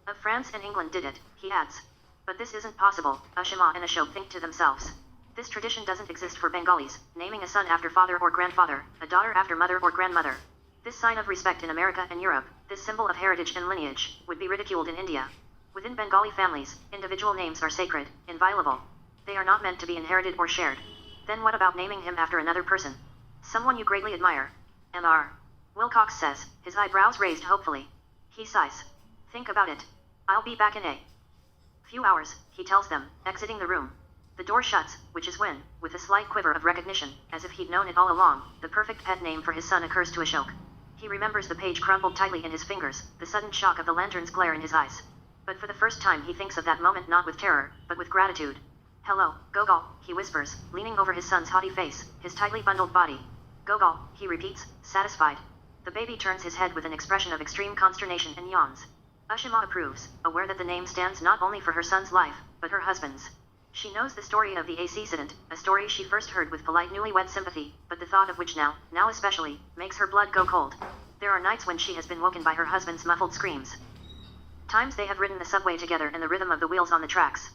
Of France and England did it, he adds. But this isn't possible, Ashima and Ashok think to themselves. This tradition doesn't exist for Bengalis, naming a son after father or grandfather, a daughter after mother or grandmother. This sign of respect in America and Europe, this symbol of heritage and lineage, would be ridiculed in India. Within Bengali families, individual names are sacred, inviolable. They are not meant to be inherited or shared. Then what about naming him after another person? Someone you greatly admire. Mr. Wilcox says, his eyebrows raised hopefully. He sighs. Think about it. I'll be back in a few hours, he tells them, exiting the room. The door shuts, which is when, with a slight quiver of recognition, as if he'd known it all along, the perfect pet name for his son occurs to Ashok. He remembers the page crumpled tightly in his fingers, the sudden shock of the lantern's glare in his eyes. But for the first time he thinks of that moment not with terror, but with gratitude. Hello, Gogol, he whispers, leaning over his son's haughty face, his tightly bundled body. Gogol, he repeats, satisfied. The baby turns his head with an expression of extreme consternation and yawns. Ashima approves, aware that the name stands not only for her son's life, but her husband's. She knows the story of the accident, a story she first heard with polite newlywed sympathy, but the thought of which now especially, makes her blood go cold. There are nights when she has been woken by her husband's muffled screams. Times they have ridden the subway together and the rhythm of the wheels on the tracks.